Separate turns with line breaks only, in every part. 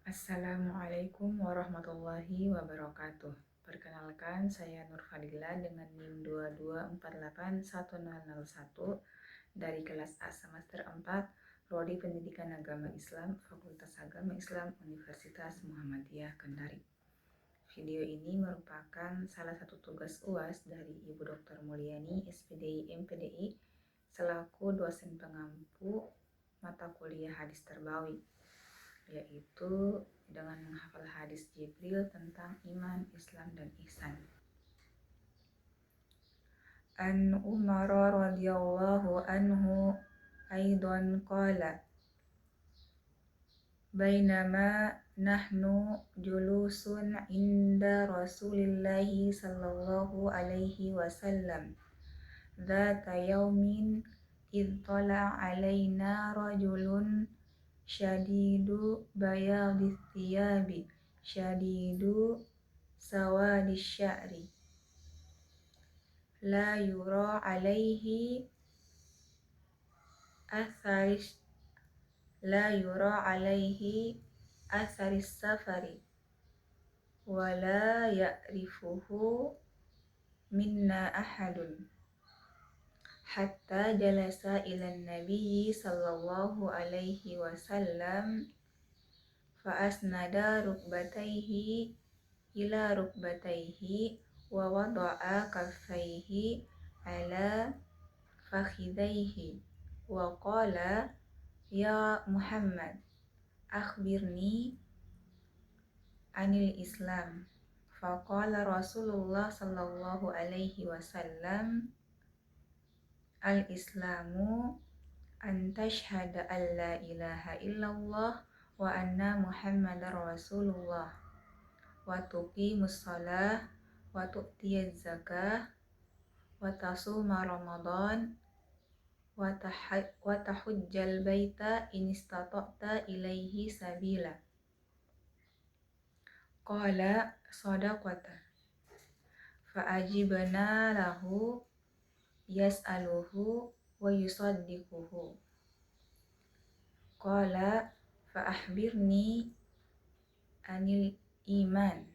Assalamualaikum warahmatullahi wabarakatuh. Perkenalkan, saya Nur Fadila dengan NIM 2248101 dari kelas A semester 4, Prodi Pendidikan Agama Islam, Fakultas Agama Islam, Universitas Muhammadiyah Kendari. Video ini merupakan salah satu tugas UAS dari Ibu Dr. Mulyani, SPDI MPDI, selaku dosen pengampu mata kuliah hadis terbawi, yaitu dengan menghafal hadis Jibril tentang iman, Islam, dan ihsan. An Umar radhiyallahu anhu aidan qala bainama nahnu julusun inda Rasulillahi sallallahu alaihi wasallam dzata yaumin id tala alaina rajulun syadidu bayadis thiyabi syadidu sawadis sya'ri la yura alaihi atharis safari wala ya'rifuhu minna ahadun hatta jalasa ila nabiyyi sallallahu alaihi wasallam fa asnada rukbatayhi ila rukbatayhi wa wada'a kaffayhi ala fakhidayhi wa qala ya Muhammad akhbirni anil Islam. Faqala Rasulullah sallallahu alaihi wasallam al-Islamu an tashhada an la ilaha illallah wa anna Muhammadar Rasulullah wa tuqimus shalah wa tu'tiyaz zakah wa tasuma Ramadan wa tahujjal baita in istata'ta ilaihi sabila. Qala sadaqata fa ajibna lahu yas'aluhu wa yusaddiquhu. Qala fa akhbirni anil iman.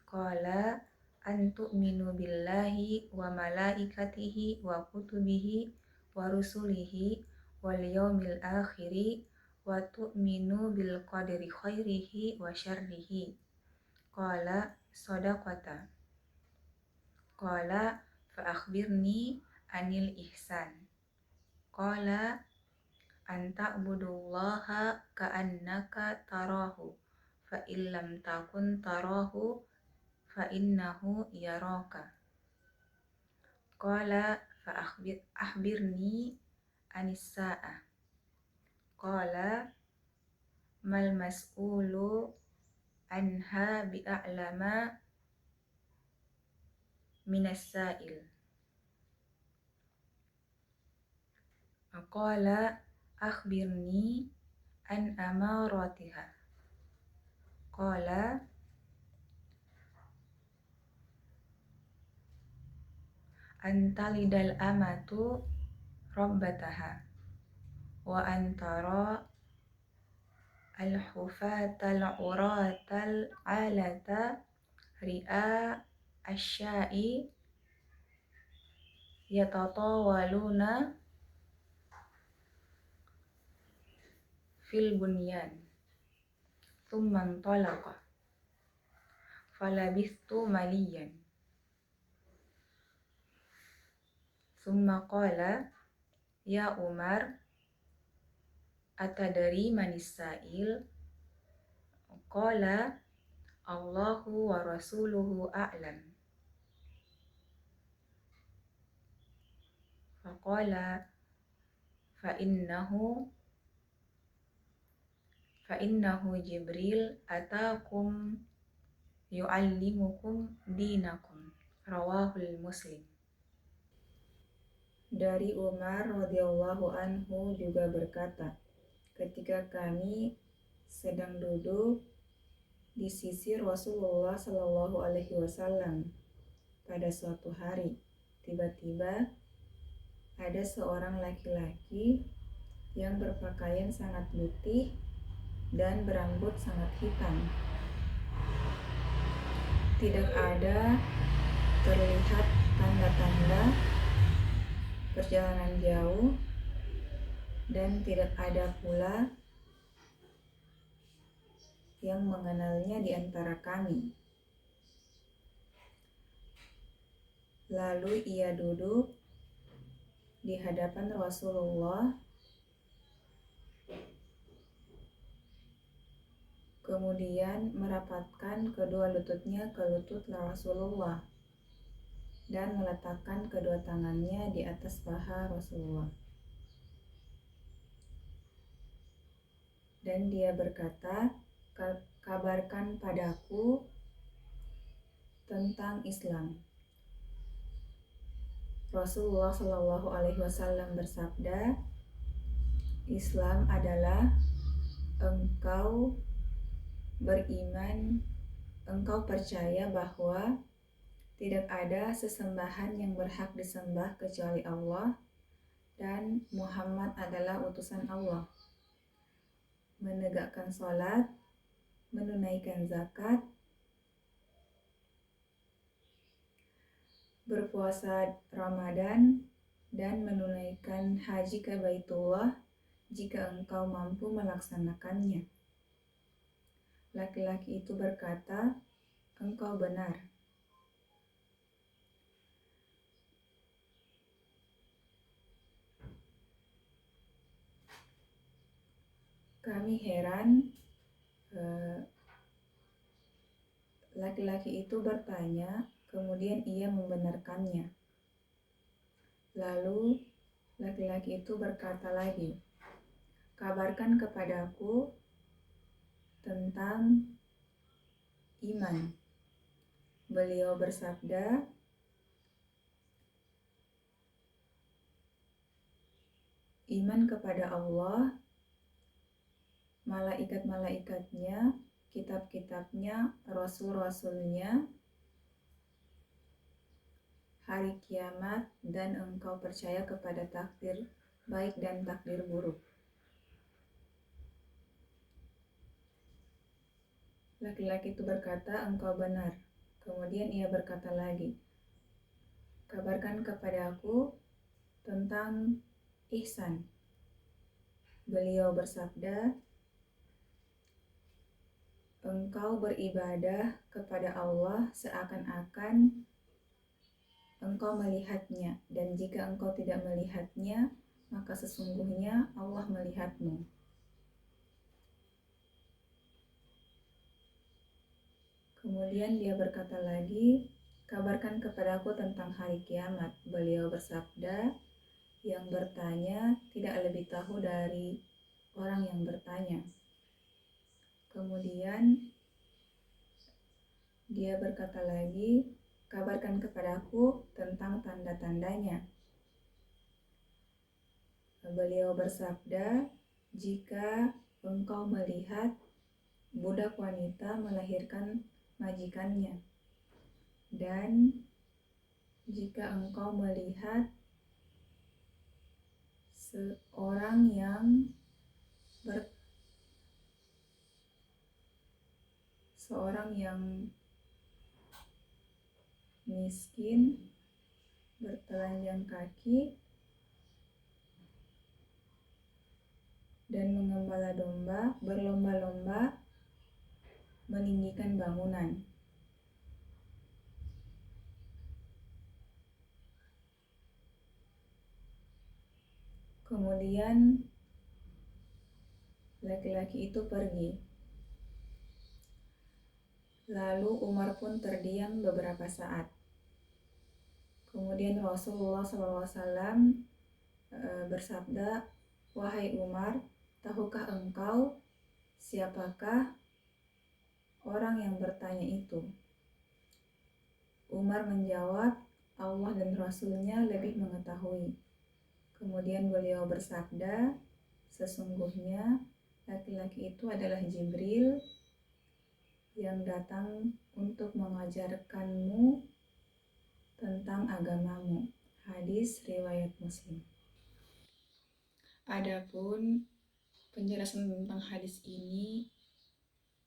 Qala an tu'minu billahi wa malaikatihi wa kutubihi wa rusulihi wal yaumil akhiri wa tu'minu bil qadri khairihi wa syarrihi. Qala sadaqata. Qala fa akhbirni anil ihsan. Qala an ta'budullaha ka'annaka tarahu fa illam takun tarahu fa innahu yaraka. Qala fa akhbirni anis sa'ah. Qala mal mas'ulu anha bi'a'lama minas sa'il. Qala akhbirni an amaratiha. Qala antalidal amatu rabbataha wa antara al-hufatal uratal alata ri'a asya'i yatatawaluna fil bunyan thumman talaqa falabithtu maliyan thumma qala ya Umar atadari manis sa'il. Qala Allahu wa rasuluhu a'lam. Faqala fa'innahu Jibril atakum yu'allimukum dinakum. Rawahul Muslim. Dari Umar radhiyallahu anhu juga berkata, ketika kami sedang duduk di sisi Rasulullah sallallahu alaihi wasallam pada suatu hari, tiba-tiba ada seorang laki-laki yang berpakaian sangat putih dan berambut sangat hitam. Tidak ada terlihat tanda-tanda perjalanan jauh dan tidak ada pula yang mengenalnya di antara kami. Lalu ia duduk di hadapan Rasulullah, kemudian merapatkan kedua lututnya ke lutut Rasulullah dan meletakkan kedua tangannya di atas paha Rasulullah. Dan dia berkata, kabarkan padaku tentang Islam. Rasulullah Shallallahu Alaihi Wasallam bersabda, Islam adalah engkau beriman, engkau percaya bahwa tidak ada sesembahan yang berhak disembah kecuali Allah dan Muhammad adalah utusan Allah. Menegakkan sholat, menunaikan zakat, berpuasa Ramadan, dan menunaikan haji ke Baitullah jika engkau mampu melaksanakannya. Laki-laki itu berkata, engkau benar. Kami heran. Laki-laki itu bertanya, kemudian ia membenarkannya. Lalu laki-laki itu berkata lagi, kabarkan kepadaku tentang iman. Beliau bersabda, iman kepada Allah, malaikat-malaikatnya, kitab-kitabnya, rasul-rasulnya, hari kiamat, dan engkau percaya kepada takdir baik dan takdir buruk. Laki-laki itu berkata, engkau benar. Kemudian ia berkata lagi, kabarkan kepadaku tentang ihsan. Beliau bersabda, engkau beribadah kepada Allah seakan-akan engkau melihatnya, dan jika engkau tidak melihatnya, maka sesungguhnya Allah melihatmu. Kemudian dia berkata lagi, kabarkan kepadaku tentang hari kiamat. Beliau bersabda, yang bertanya tidak lebih tahu dari orang yang bertanya. Kemudian dia berkata lagi, kabarkan kepadaku tentang tanda-tandanya. Beliau bersabda, jika engkau melihat budak wanita melahirkan majikannya, dan jika engkau melihat seorang yang miskin bertelanjang kaki dan mengembala domba, berlomba-lomba meninggikan bangunan. Kemudian laki-laki itu pergi. Lalu Umar pun terdiam beberapa saat. Kemudian Rasulullah SAW bersabda, wahai Umar, tahukah engkau siapakah orang yang bertanya itu? Umar menjawab, Allah dan Rasulnya lebih mengetahui. Kemudian beliau bersabda, sesungguhnya laki-laki itu adalah Jibril yang datang untuk mengajarkanmu tentang agamamu. Hadis riwayat Muslim. Adapun Penjelasan tentang hadis ini,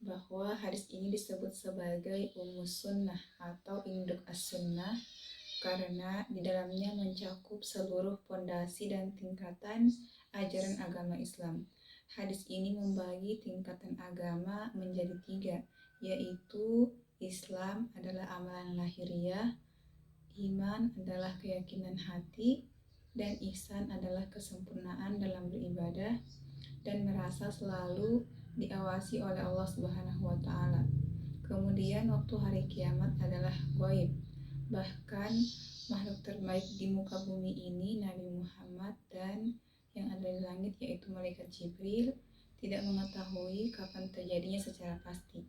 bahwa hadis ini disebut sebagai Ummus Sunnah atau induk as-sunnah karena di dalamnya mencakup seluruh pondasi dan tingkatan ajaran agama Islam. Hadis ini membagi tingkatan agama menjadi 3, yaitu Islam adalah amalan lahiriah, iman adalah keyakinan hati, dan ihsan adalah kesempurnaan dalam beribadah dan merasa selalu diawasi oleh Allah Subhanahu wa taala. Kemudian waktu hari kiamat adalah ghaib. Bahkan makhluk terbaik di muka bumi ini, Nabi Muhammad dan yang ada di langit yaitu malaikat Jibril, tidak mengetahui kapan terjadinya secara pasti.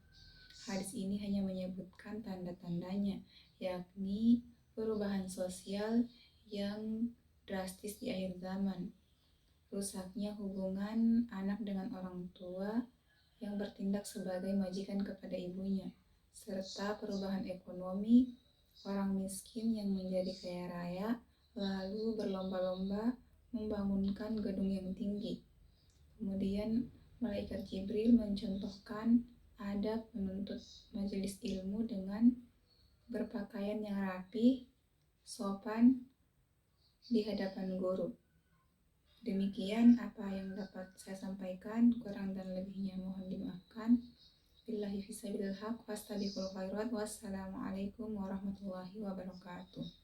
Hadis ini hanya menyebutkan tanda-tandanya, yakni perubahan sosial yang drastis di akhir zaman, rusaknya hubungan anak dengan orang tua yang bertindak sebagai majikan kepada ibunya, serta perubahan ekonomi, orang miskin yang menjadi kaya raya, lalu berlomba-lomba membangunkan gedung yang tinggi. Kemudian malaikat Jibril mencontohkan adab menuntut majelis ilmu dengan berpakaian yang rapi, sopan di hadapan guru. Demikian apa yang dapat saya sampaikan, kurang dan lebihnya mohon dimaafkan. Billahi fisabilil haq, wastabiqul khairat, wassalamualaikum warahmatullahi wabarakatuh.